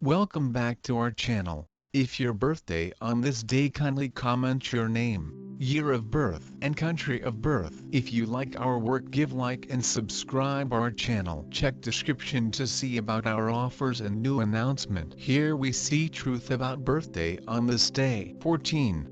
Welcome back to our channel. If your birthday on this day, kindly comment your name, year of birth and country of birth. If you like our work, give like and subscribe our channel. Check description to see about our offers and new announcement. Here we see truth about birthday on this day. 14.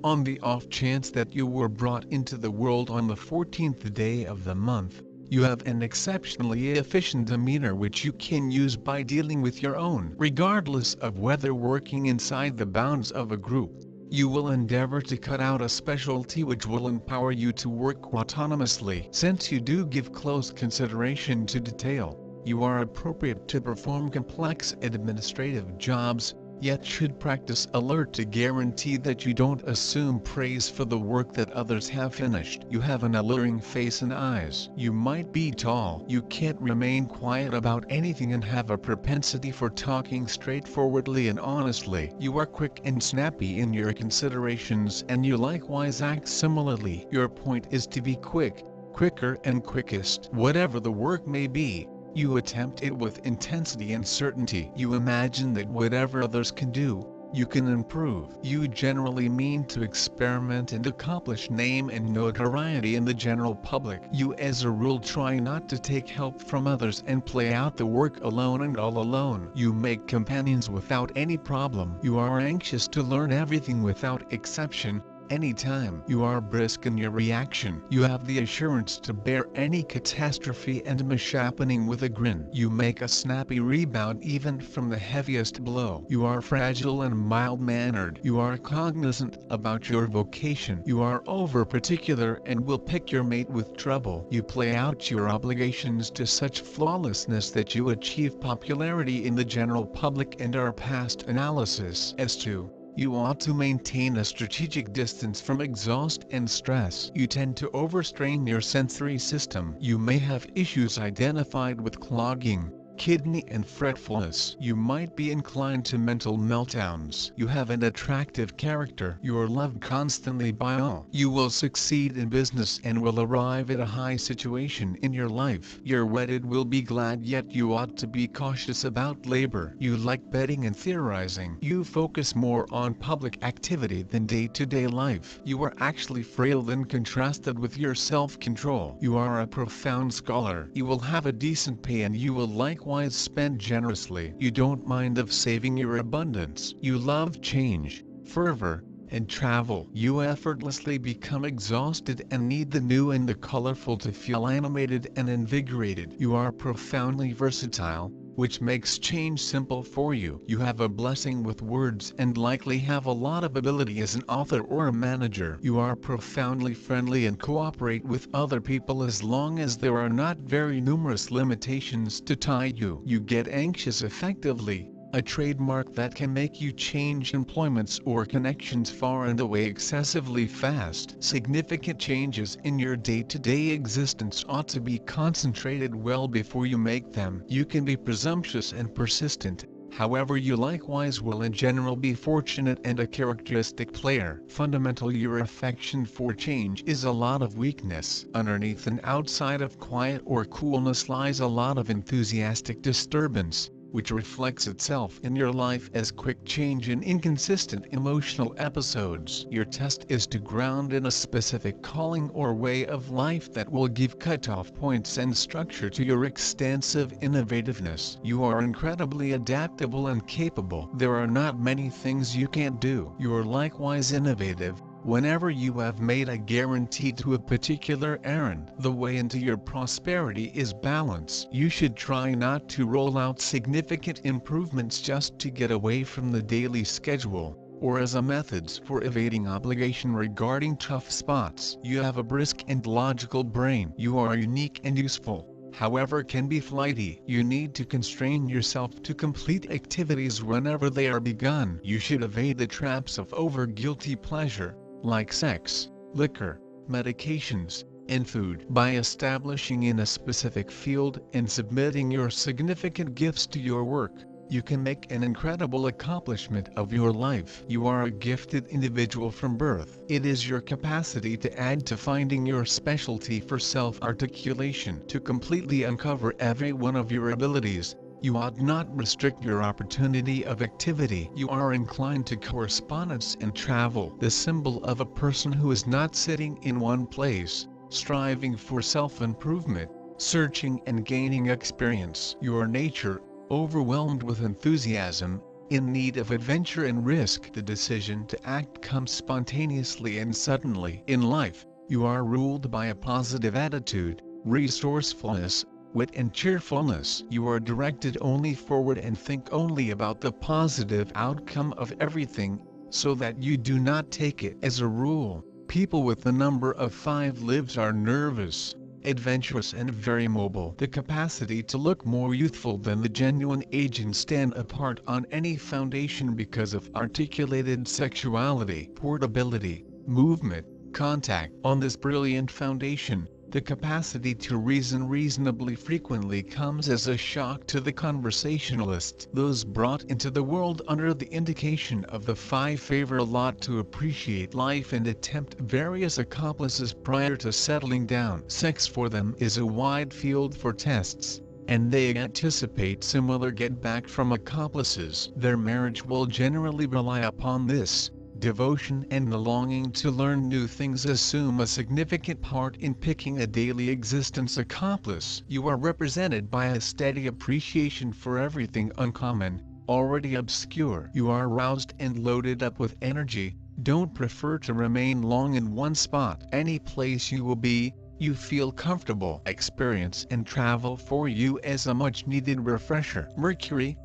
On the off chance that you were brought into the world on the 14th day of the month, you have an exceptionally efficient demeanor which you can use by dealing with your own. Regardless of whether working inside the bounds of a group, you will endeavor to cut out a specialty which will empower you to work autonomously. Since you do give close consideration to detail, you are appropriate to perform complex administrative jobs, yet should practice alert to guarantee that you don't assume praise for the work that others have finished. You have an alluring face and eyes. You might be tall. You can't remain quiet about anything and have a propensity for talking straightforwardly and honestly. You are quick and snappy in your considerations, and you likewise act similarly. Your point is to be quick, quicker and quickest. Whatever the work may be, you attempt it with intensity and certainty. You imagine that whatever others can do, you can improve. You generally mean to experiment and accomplish name and notoriety in the general public. You as a rule try not to take help from others and play out the work alone and all alone. You make companions without any problem. You are anxious to learn everything without exception. Anytime you are brisk in your reaction, you have the assurance to bear any catastrophe and mishappening with a grin. You make a snappy rebound even from the heaviest blow. You are fragile and mild-mannered. You are cognizant about your vocation. You are over-particular and will pick your mate with trouble. You play out your obligations to such flawlessness that you achieve popularity in the general public and are past analysis as to. You ought to maintain a strategic distance from exhaust and stress. You tend to overstrain your sensory system. You may have issues identified with clogging, kidney and fretfulness. You might be inclined to mental meltdowns. You have an attractive character. You are loved constantly by all. You will succeed in business and will arrive at a high situation in your life. Your wedded will be glad, yet you ought to be cautious about labor. You like betting and theorizing. You focus more on public activity than day-to-day life. You are actually frail when contrasted with your self-control. You are a profound scholar. You will have a decent pay and you will likewise spend generously. You don't mind of saving your abundance. You love change, fervor, and travel. You effortlessly become exhausted and need the new and the colorful to feel animated and invigorated. You are profoundly versatile, which makes change simple for you. You have a blessing with words and likely have a lot of ability as an author or a manager. You are profoundly friendly and cooperate with other people as long as there are not very numerous limitations to tie you. You get anxious effectively, a trademark that can make you change employments or connections far and away excessively fast. Significant changes in your day-to-day existence ought to be concentrated well before you make them. You can be presumptuous and persistent, however you likewise will in general be fortunate and a characteristic player. Fundamental, your affection for change is a lot of weakness. Underneath and outside of quiet or coolness lies a lot of enthusiastic disturbance, which reflects itself in your life as quick change and inconsistent emotional episodes. Your test is to ground in a specific calling or way of life that will give cutoff points and structure to your extensive innovativeness. You are incredibly adaptable and capable. There are not many things you can't do. You are likewise innovative. Whenever you have made a guarantee to a particular errand, the way into your prosperity is balance. You should try not to roll out significant improvements just to get away from the daily schedule, or as a methods for evading obligation regarding tough spots. You have a brisk and logical brain. You are unique and useful, however can be flighty. You need to constrain yourself to complete activities whenever they are begun. You should evade the traps of over-guilty pleasure, like sex, liquor, medications, and food. By establishing in a specific field and submitting your significant gifts to your work, you can make an incredible accomplishment of your life. You are a gifted individual from birth. It is your capacity to add to finding your specialty for self-articulation to completely uncover every one of your abilities, You ought not restrict your opportunity of activity. You are inclined to correspondence and travel, the symbol of a person who is not sitting in one place, striving for self-improvement, searching and gaining experience. Your nature, overwhelmed with enthusiasm, in need of adventure and risk. The decision to act comes spontaneously and suddenly. In life, you are ruled by a positive attitude, resourcefulness, wit and cheerfulness. You are directed only forward and think only about the positive outcome of everything, so that you do not take it as a rule. People with the number of 5 lives are nervous, adventurous and very mobile. The capacity to look more youthful than the genuine age and stand apart on any foundation because of articulated sexuality, portability, movement, contact. On this brilliant foundation, the capacity to reason reasonably frequently comes as a shock to the conversationalist. Those brought into the world under the indication of the 5 favor a lot to appreciate life and attempt various accomplices prior to settling down. Sex for them is a wide field for tests, and they anticipate similar get-back from accomplices. Their marriage will generally rely upon this. Devotion and the longing to learn new things assume a significant part in picking a daily existence accomplice. You are represented by a steady appreciation for everything uncommon, already obscure. You are roused and loaded up with energy, don't prefer to remain long in one spot. Any place you will be, you feel comfortable. Experience and travel for you as a much-needed refresher. Mercury.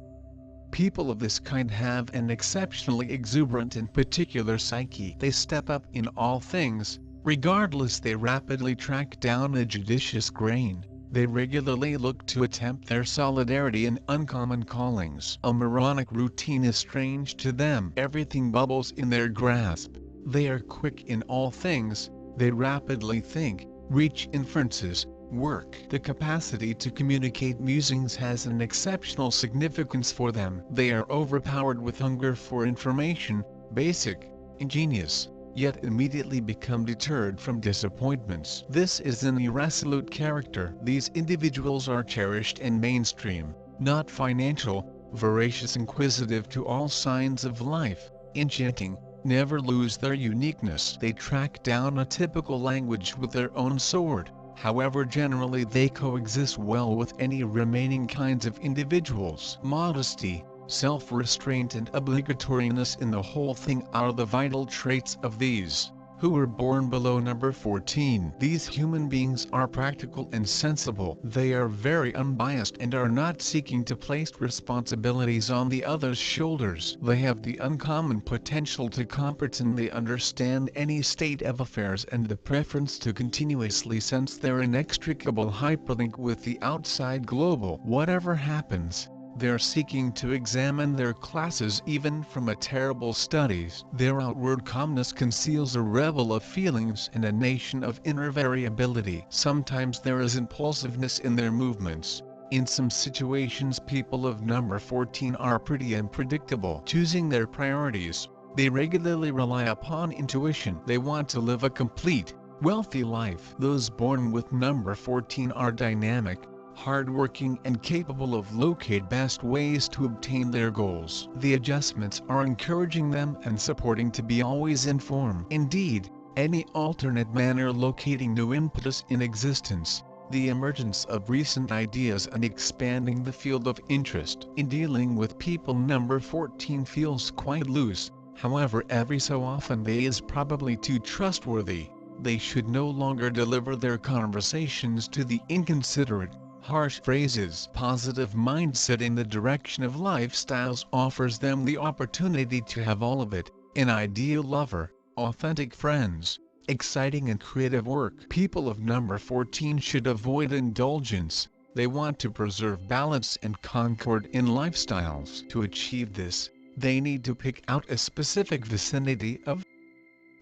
People of this kind have an exceptionally exuberant and particular psyche. They step up in all things, regardless. They rapidly track down a judicious grain. They regularly look to attempt their solidarity in uncommon callings. A moronic routine is strange to them. Everything bubbles in their grasp. They are quick in all things. They rapidly think, reach inferences, work. The capacity to communicate musings has an exceptional significance for them. They are overpowered with hunger for information, basic, ingenious, yet immediately become deterred from disappointments. This is an irresolute character. These individuals are cherished and mainstream, not financial, voracious, inquisitive to all signs of life, enchanting, never lose their uniqueness. They track down a typical language with their own sword. However, generally they coexist well with any remaining kinds of individuals. Modesty, self-restraint and obligatoriness in the whole thing are the vital traits of these, who were born below number 14. These human beings are practical and sensible. They are very unbiased and are not seeking to place responsibilities on the other's shoulders. They have the uncommon potential to competently understand any state of affairs and the preference to continuously sense their inextricable hyperlink with the outside global. Whatever happens, they're seeking to examine their classes even from a terrible studies. Their outward calmness conceals a revel of feelings and a nation of inner variability. Sometimes there is impulsiveness in their movements. In some situations people of number 14 are pretty unpredictable. Choosing their priorities, they regularly rely upon intuition. They want to live a complete, wealthy life. Those born with number 14 are dynamic, hardworking and capable of locating best ways to obtain their goals. The adjustments are encouraging them and supporting to be always in form. Indeed, any alternate manner locating new impetus in existence, the emergence of recent ideas and expanding the field of interest. In dealing with people, number 14 feels quite loose, however every so often they is probably too trustworthy. They should no longer deliver their conversations to the inconsiderate, harsh phrases. Positive mindset in the direction of lifestyles offers them the opportunity to have all of it: an ideal lover, authentic friends, exciting and creative work. People of number 14 should avoid indulgence. They want to preserve balance and concord in lifestyles. To achieve this, they need to pick out a specific vicinity of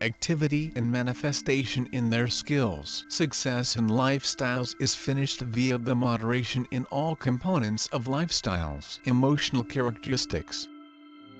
activity and manifestation in their skills. Success in lifestyles is finished via the moderation in all components of lifestyles. Emotional characteristics.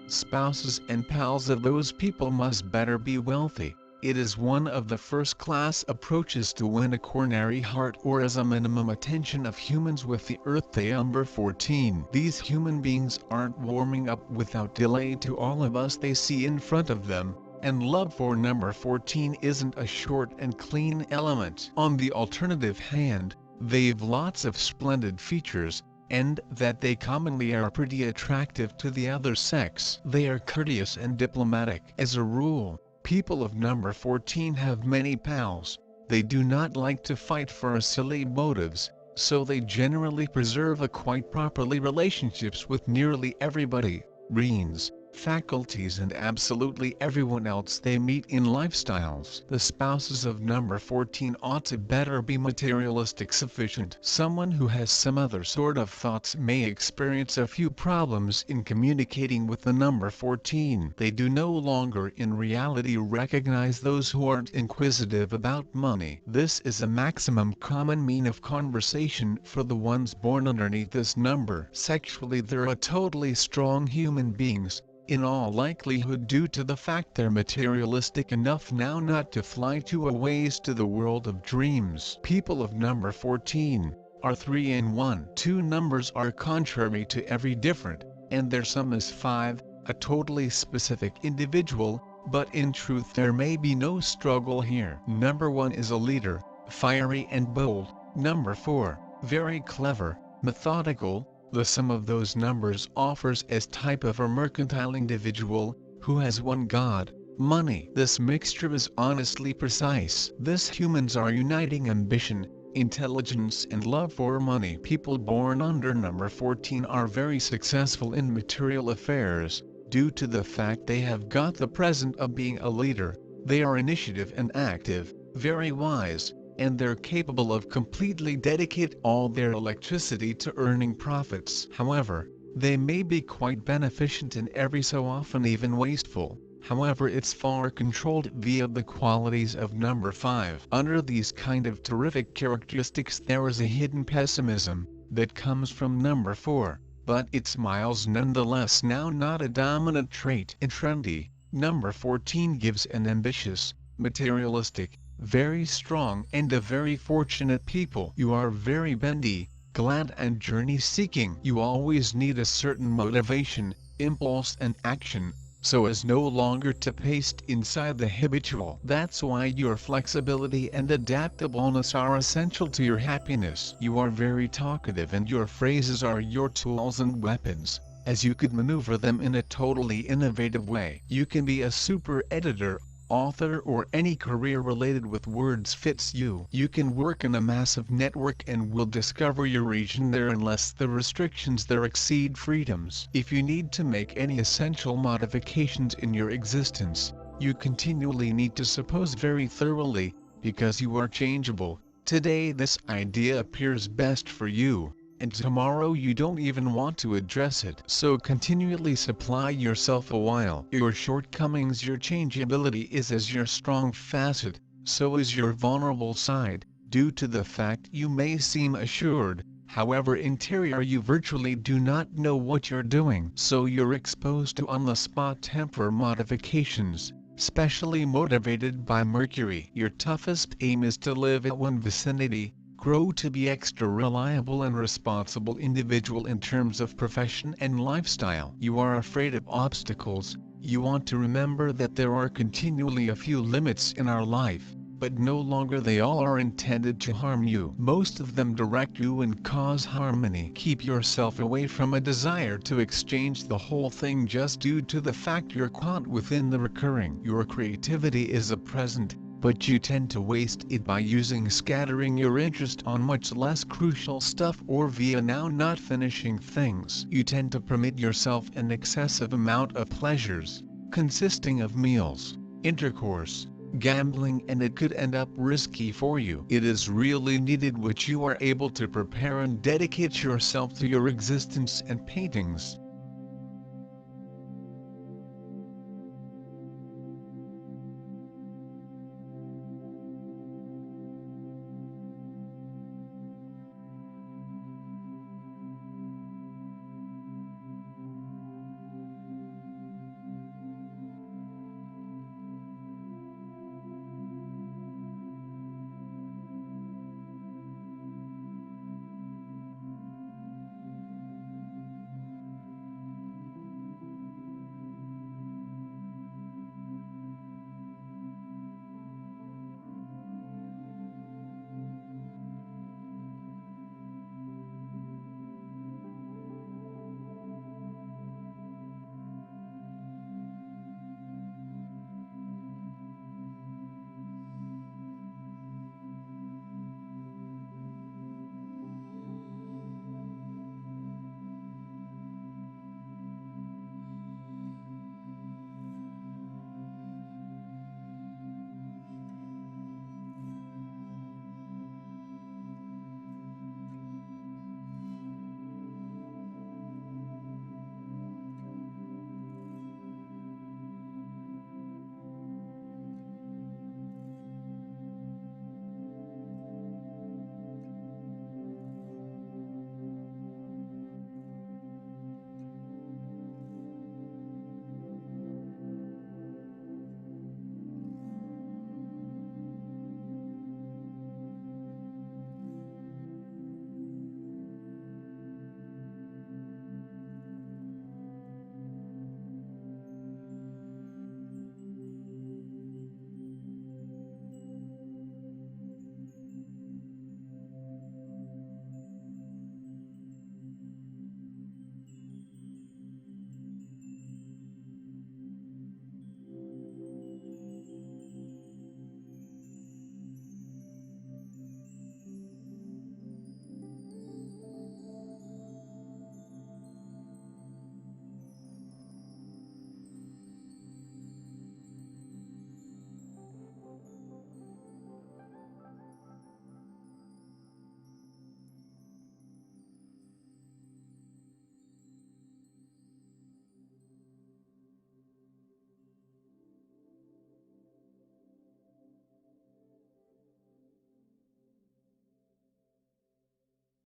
Spouses and pals of those people must better be wealthy, It is one of the first-class approaches to win a coronary heart or as a minimum attention of humans with the Earth Day number 14. These human beings aren't warming up without delay to all of us they see in front of them, and love for number 14 isn't a short and clean element. On the alternative hand, they've lots of splendid features, and that they commonly are pretty attractive to the other sex. They are courteous and diplomatic. As a rule, people of number 14 have many pals. They do not like to fight for silly motives, so they generally preserve a quite properly relationships with nearly everybody, reins, faculties and absolutely everyone else they meet in lifestyles. The spouses of number 14 ought to better be materialistic sufficient. Someone who has some other sort of thoughts may experience a few problems in communicating with the number 14. They do no longer in reality recognize those who aren't inquisitive about money. This is a maximum common mean of conversation for the ones born underneath this number. Sexually they're a totally strong human beings, in all likelihood due to the fact they're materialistic enough now not to fly too a ways to the world of dreams. People of number 14 are 3 and 1. Two numbers are contrary to every different, and their sum is 5, a totally specific individual, but in truth there may be no struggle here. Number 1 is a leader, fiery and bold. Number 4, very clever, methodical. The sum of those numbers offers as type of a mercantile individual, who has one god, money. This mixture is honestly precise. This humans are uniting ambition, intelligence and love for money. People born under number 14 are very successful in material affairs, due to the fact they have got the present of being a leader. They are initiative and active, very wise, and they're capable of completely dedicate all their electricity to earning profits. However, they may be quite beneficent and every so often even wasteful. However, it's far controlled via the qualities of number 5. Under these kind of terrific characteristics there is a hidden pessimism that comes from number 4, but it smiles nonetheless. Now not a dominant trait and trendy, number 14 gives an ambitious, materialistic, very strong and a very fortunate people. You are very bendy, glad and journey-seeking. You always need a certain motivation, impulse and action, so as no longer to paste inside the habitual. That's why your flexibility and adaptableness are essential to your happiness. You are very talkative and your phrases are your tools and weapons, as you could maneuver them in a totally innovative way. You can be a super editor, author or any career related with words fits you. You can work in a massive network and will discover your region there unless the restrictions there exceed freedoms. If you need to make any essential modifications in your existence, you continually need to suppose very thoroughly, because you are changeable. Today this idea appears best for you, and tomorrow you don't even want to address it. So continually supply yourself a while. Your shortcomings, your changeability is as your strong facet, so is your vulnerable side, due to the fact you may seem assured, however interior you virtually do not know what you're doing. So you're exposed to on-the-spot temper modifications, specially motivated by Mercury. Your toughest aim is to live at one vicinity, grow to be extra reliable and responsible individual in terms of profession and lifestyle. You are afraid of obstacles. You want to remember that there are continually a few limits in our life, but no longer they all are intended to harm you. Most of them direct you and cause harmony. Keep yourself away from a desire to exchange the whole thing just due to the fact you're caught within the recurring. Your creativity is a present, but you tend to waste it by scattering your interest on much less crucial stuff or via now not finishing things. You tend to permit yourself an excessive amount of pleasures, consisting of meals, intercourse, gambling, and it could end up risky for you. It is really needed which you are able to prepare and dedicate yourself to your existence and paintings.